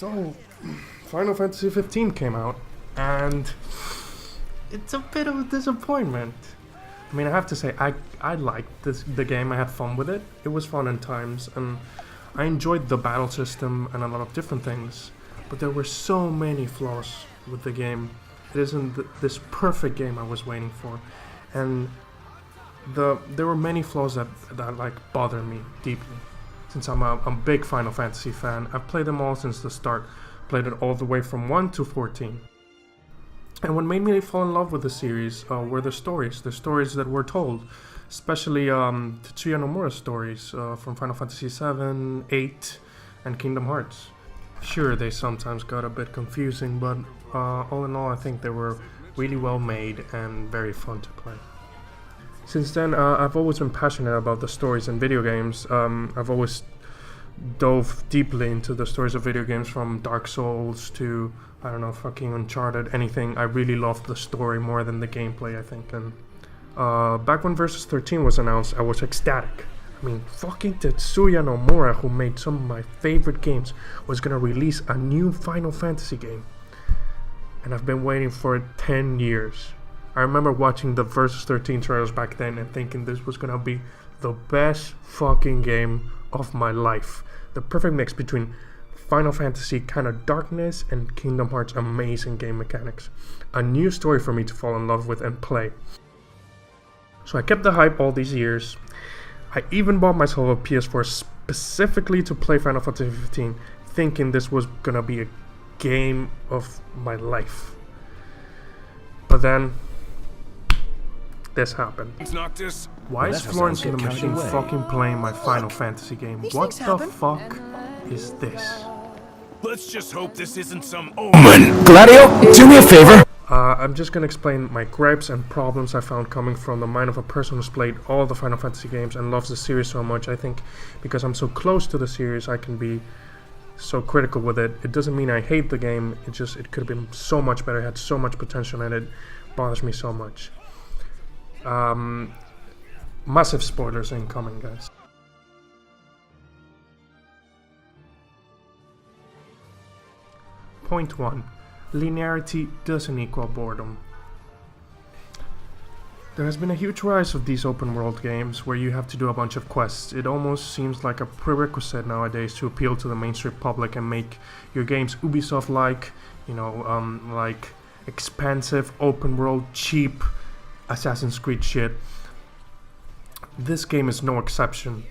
So, Final Fantasy 15 came out, and it's a bit of a disappointment. I mean, I have to say, I liked the game. I had fun with it. It was fun in times, and I enjoyed the battle system and a lot of different things. But there were so many flaws with the game. It isn't this perfect game I was waiting for, and there were many flaws that like bother me deeply. Since I'm a big Final Fantasy fan, I've played them all since the start. Played it all the way from 1 to 14. And what made me fall in love with the series were the stories that were told. Especially Tetsuya Nomura's stories from Final Fantasy 7, 8, and Kingdom Hearts. Sure, they sometimes got a bit confusing, but all in all I think they were really well made and very fun to play. Since then, I've always been passionate about the stories in video games. I've always dove deeply into the stories of video games, from Dark Souls to, I don't know, fucking Uncharted, anything. I really loved the story more than the gameplay, I think. And back when Versus 13 was announced, I was ecstatic. I mean, fucking Tetsuya Nomura, who made some of my favorite games, was gonna release a new Final Fantasy game. And I've been waiting for it 10 years. I remember watching the Versus 13 trailers back then and thinking this was gonna be the best fucking game of my life. The perfect mix between Final Fantasy kind of darkness and Kingdom Hearts amazing game mechanics. A new story for me to fall in love with and play. So I kept the hype all these years. I even bought myself a PS4 specifically to play Final Fantasy 15, thinking this was gonna be a game of my life. But then this happened. Why is Florence in the Machine fucking playing my Final Fantasy game? What the fuck is this? Let's just hope this isn't some omen. Gladio, do me a favor. I'm just gonna explain my gripes and problems I found coming from the mind of a person who's played all the Final Fantasy games and loves the series so much. I think because I'm so close to the series, I can be so critical with it. It doesn't mean I hate the game. It could have been so much better. It had so much potential, and it bothers me so much. Massive spoilers incoming, guys. Point 1. Linearity doesn't equal boredom. There has been a huge rise of these open world games where you have to do a bunch of quests. It almost seems like a prerequisite nowadays to appeal to the mainstream public and make your games Ubisoft-like, like expensive, open world, cheap Assassin's Creed shit. This game is no exception.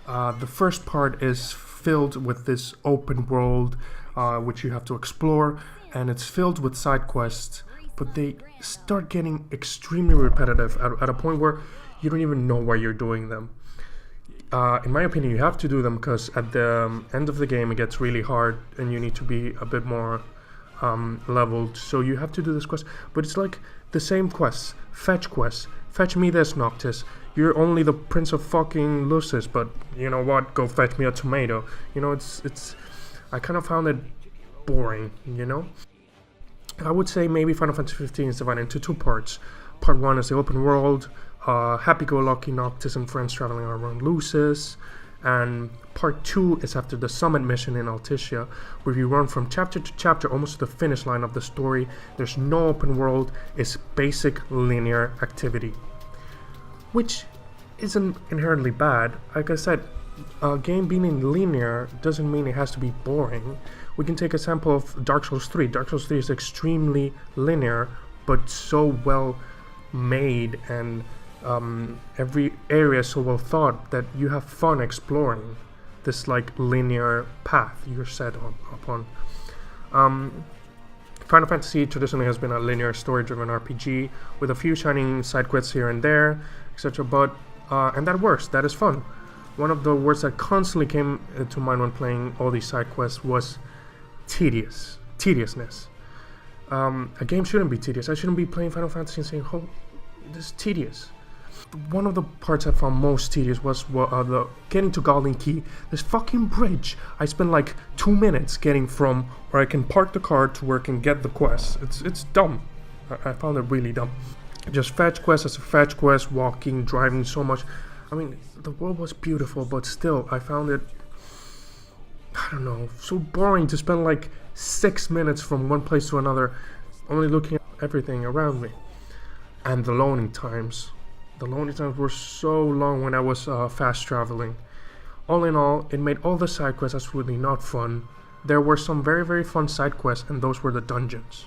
The first part is filled with this open world which you have to explore, and it's filled with side quests, but they start getting extremely repetitive at a point where you don't even know why you're doing them. In my opinion, you have to do them because at the end of the game it gets really hard and you need to be a bit more leveled, so you have to do this quest, but it's like the same quests. Fetch me this, Noctis. You're only the Prince of fucking Lucis, but you know what, go fetch me a tomato. You know, it's I kind of found it boring, you know? I would say maybe Final Fantasy 15 is divided into two parts. Part 1 is the open world, happy-go-lucky Noctis and friends traveling around Lucis, and part 2 is after the summit mission in Alticia, where you run from chapter to chapter almost to the finish line of the story. There's no open world, it's basic linear activity, which isn't inherently bad. Like I said, a game being linear doesn't mean it has to be boring. We can take a sample of Dark Souls 3. Dark Souls 3 is extremely linear, but so well made, and every area is so well thought that you have fun exploring this like linear path you're set upon. Final Fantasy traditionally has been a linear story-driven RPG with a few shining side quests here and there, etc. But and that works. That is fun. One of the words that constantly came to mind when playing all these side quests was tediousness. A game shouldn't be tedious. I shouldn't be playing Final Fantasy and saying, "Oh, this is tedious." One of the parts I found most tedious was the getting to Golden Key. This fucking bridge. I spent like 2 minutes getting from where I can park the car to where I can get the quest. It's dumb. I found it really dumb. Just fetch quest as a fetch quest, walking, driving so much. I mean, the world was beautiful, but still, I found it I don't know, so boring to spend like 6 minutes from one place to another, only looking at everything around me. And the loading times. The loading times were so long when I was fast traveling. All in all, it made all the side quests absolutely not fun. There were some very, very fun side quests, and those were the dungeons.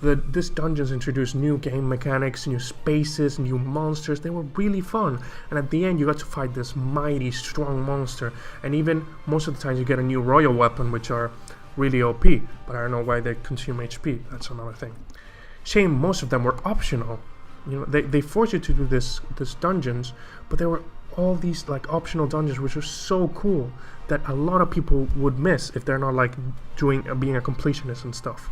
This dungeons introduced new game mechanics, new spaces, new monsters. They were really fun, and at the end you got to fight this mighty strong monster, and even most of the times you get a new royal weapon, which are really OP, but I don't know why they consume HP. That's another thing. Shame most of them were optional. You know, they forced you to do this dungeons, but there were all these like optional dungeons which are so cool that a lot of people would miss if they're not like being a completionist and stuff.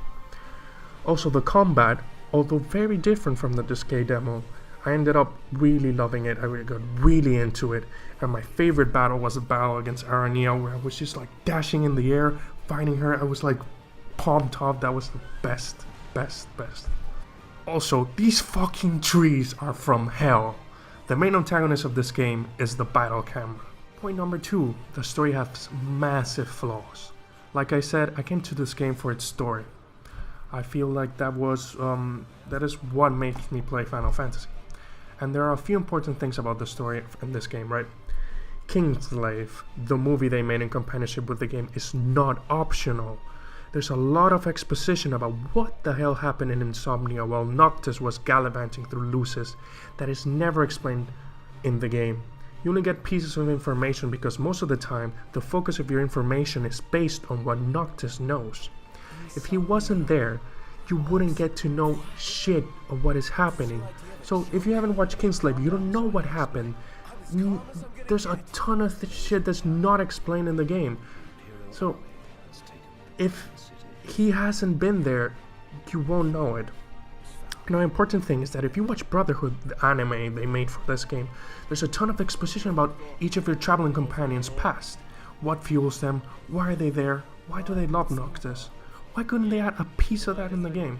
Also, the combat, although very different from the Disgaea demo, I ended up really loving it. I got really into it, and my favorite battle was a battle against Arania, where I was just like dashing in the air, fighting her. I was like pumped up. That was the best. Also, these fucking trees are from hell. The main antagonist of this game is the battle camera. Point number 2, the story has massive flaws. Like I said, I came to this game for its story. I feel like that is what makes me play Final Fantasy. And there are a few important things about the story in this game, right? Kingslave, the movie they made in companionship with the game, is not optional. There's a lot of exposition about what the hell happened in Insomnia while Noctis was gallivanting through Lucis that is never explained in the game. You only get pieces of information because most of the time the focus of your information is based on what Noctis knows. If he wasn't there, you wouldn't get to know shit of what is happening. So if you haven't watched Kingslave, you don't know what happened. There's a ton of shit that's not explained in the game. So if he hasn't been there, you won't know it. Now, an important thing is that if you watch Brotherhood, the anime they made for this game, there's a ton of exposition about each of your traveling companions' past. What fuels them? Why are they there? Why do they love Noctis? Why couldn't they add a piece of that in the game?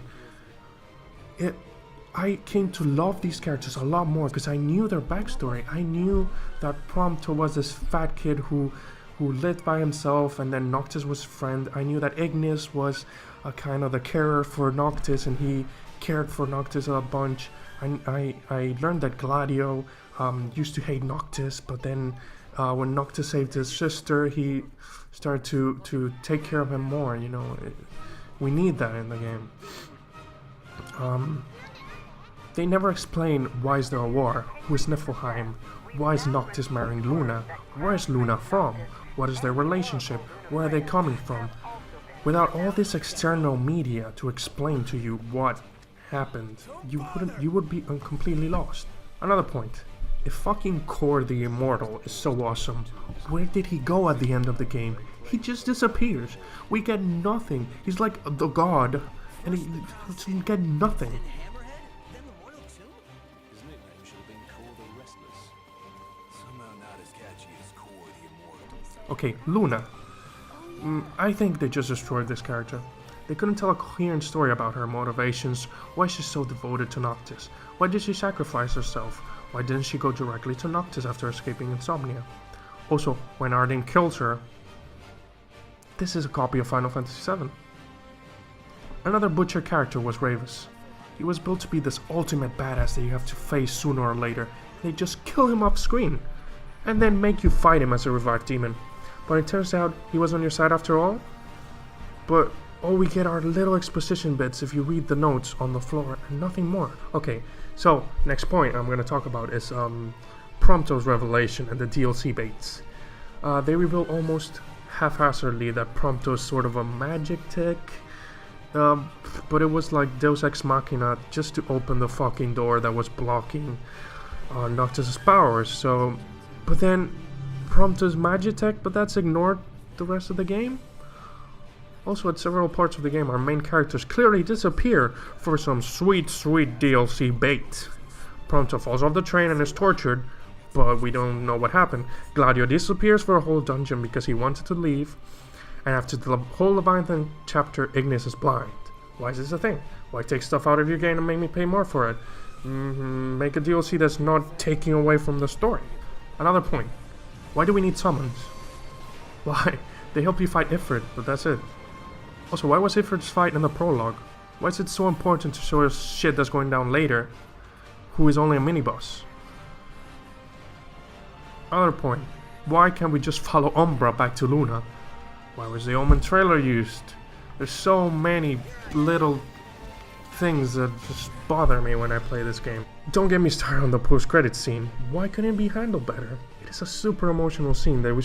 I came to love these characters a lot more because I knew their backstory. I knew that Prompto was this fat kid who lived by himself, and then Noctis was his friend. I knew that Ignis was a kind of the carer for Noctis, and he cared for Noctis a bunch. I learned that Gladio used to hate Noctis, but then when Noctis saved his sister, he started to take care of him more. You know, we need that in the game. They never explain why is there a war, who is Niflheim, why is Noctis marrying Luna, where is Luna from, what is their relationship, where are they coming from. Without all this external media to explain to you what happened, you would be completely lost. Another point, if fucking Core the Immortal is so awesome, where did he go at the end of the game? He just disappears. We get nothing. He's like the god, and he get nothing. Okay, Luna. I think they just destroyed this character. They couldn't tell a coherent story about her motivations, why she's so devoted to Noctis, why did she sacrifice herself, why didn't she go directly to Noctis after escaping Insomnia. Also, when Arden kills her, this is a copy of Final Fantasy VII. Another butcher character was Ravus. He was built to be this ultimate badass that you have to face sooner or later. They just kill him off screen, and then make you fight him as a revived demon. But it turns out he was on your side after all. But all we get are little exposition bits if you read the notes on the floor and nothing more. Okay, so next point I'm going to talk about is Prompto's revelation and the DLC baits. They reveal almost haphazardly that Prompto is sort of a magic tech, but it was like Deus Ex Machina just to open the fucking door that was blocking Noctis' powers. So, but then Prompto's Magitech, but that's ignored the rest of the game. Also, at several parts of the game, our main characters clearly disappear for some sweet DLC bait. Prompto falls off the train and is tortured, but we don't know what happened. Gladio disappears for a whole dungeon because he wanted to leave, and after the whole Leviathan chapter, Ignis is blind. Why is this a thing? Why take stuff out of your game and make me pay more for it? Make a DLC that's not taking away from the story. Another point. Why do we need summons? Why? They help you fight Ifrit, but that's it. Also, why was Ifrit's fight in the prologue? Why is it so important to show us shit that's going down later, who is only a mini-boss? Other point, why can't we just follow Umbra back to Luna? Why was the Omen trailer used? There's so many little things that just bother me when I play this game. Don't get me started on the post-credits scene. Why couldn't it be handled better? It is a super emotional scene that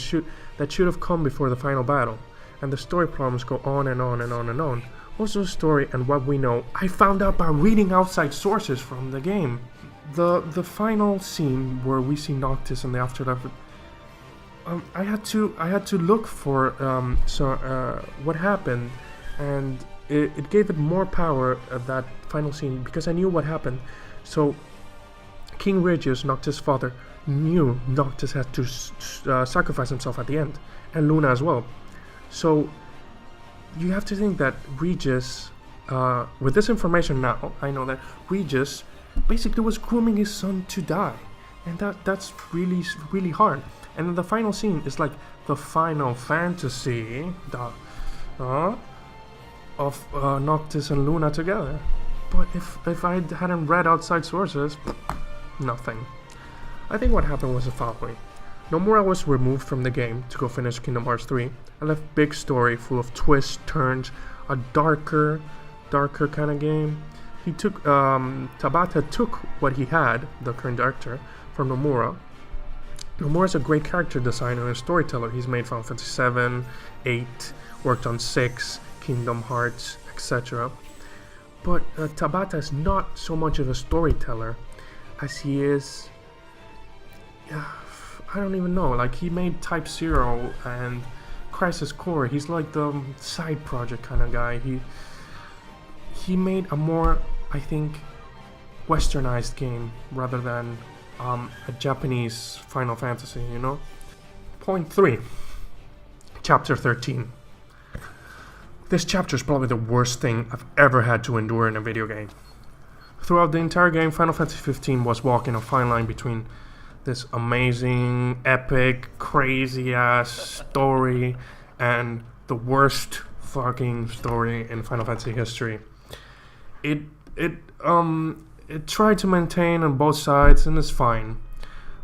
should have come before the final battle, and the story problems go on and on and on and on. Also, the story and what we know, I found out by reading outside sources from the game. The final scene where we see Noctis in the afterlife. I had to look for what happened, and it gave it more power at that final scene because I knew what happened. So King Regius, Noctis' father, knew Noctis had to sacrifice himself at the end, and Luna as well. So you have to think that Regius, with this information now, I know that Regius basically was grooming his son to die, and that's really hard. And then the final scene is like the final fantasy of Noctis and Luna together. But if I hadn't read outside sources, nothing. I think what happened was the following. Nomura was removed from the game to go finish Kingdom Hearts 3. I left big story full of twists, turns, a darker kind of game. He took Tabata took what he had, the current director, from Nomura. Nomura's a great character designer and storyteller. He's made Final Fantasy 7, 8, worked on 6, Kingdom Hearts, etc. But Tabata is not so much of a storyteller as he is. I don't even know. Like, he made Type 0 and Crisis Core. He's like the side project kind of guy. He made a more, I think, westernized game rather than a Japanese Final Fantasy, you know? Point 3. Chapter 13. This chapter is probably the worst thing I've ever had to endure in a video game. Throughout the entire game, Final Fantasy 15 was walking a fine line between this amazing, epic, crazy-ass story and the worst fucking story in Final Fantasy history. It tried to maintain on both sides, and it's fine.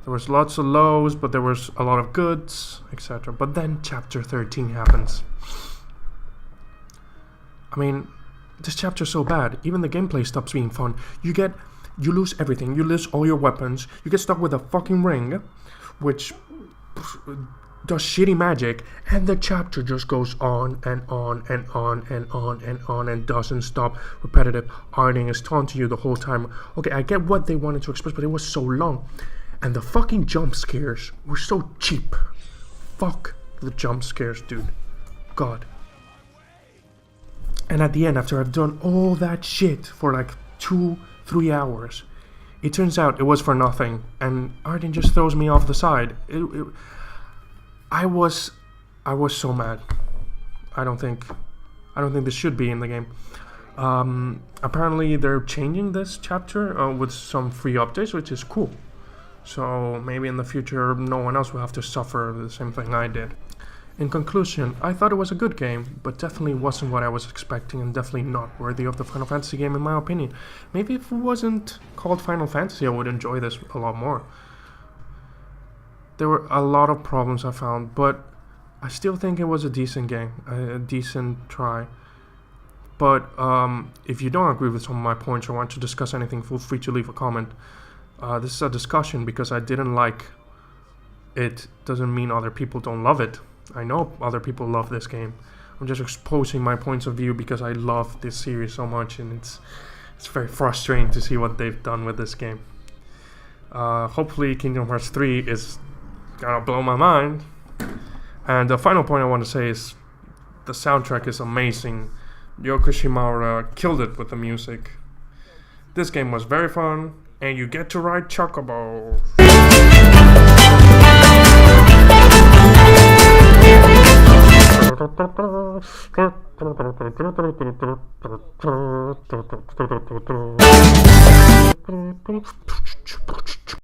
There was lots of lows, but there was a lot of goods, etc. But then Chapter 13 happens. I mean, this chapter's so bad, even the gameplay stops being fun. You lose everything. You lose all your weapons. You get stuck with a fucking ring, which does shitty magic, and the chapter just goes on and on and on and on and on and doesn't stop. Repetitive ironing is taunting you the whole time. Okay, I get what they wanted to express, but it was so long. And the fucking jump scares were so cheap. Fuck the jump scares, dude. God. And at the end, after I've done all that shit for like 2-3 hours, it turns out it was for nothing, and Arden just throws me off the side. I was so mad. I don't think this should be in the game. Apparently they're changing this chapter with some free updates, which is cool. So maybe in the future no one else will have to suffer the same thing I did. In conclusion, I thought it was a good game, but definitely wasn't what I was expecting, and definitely not worthy of the Final Fantasy game in my opinion. Maybe if it wasn't called Final Fantasy, I would enjoy this a lot more. There were a lot of problems I found, but I still think it was a decent game, a decent try. But if you don't agree with some of my points or want to discuss anything, feel free to leave a comment. This is a discussion because I didn't like it doesn't mean other people don't love it. I know other people love this game. I'm just exposing my points of view because I love this series so much, and it's very frustrating to see what they've done with this game. Hopefully Kingdom Hearts 3 is gonna blow my mind. And the final point I want to say is the soundtrack is amazing. Yoko Shimura killed it with the music. This game was very fun, and you get to ride Chocobo.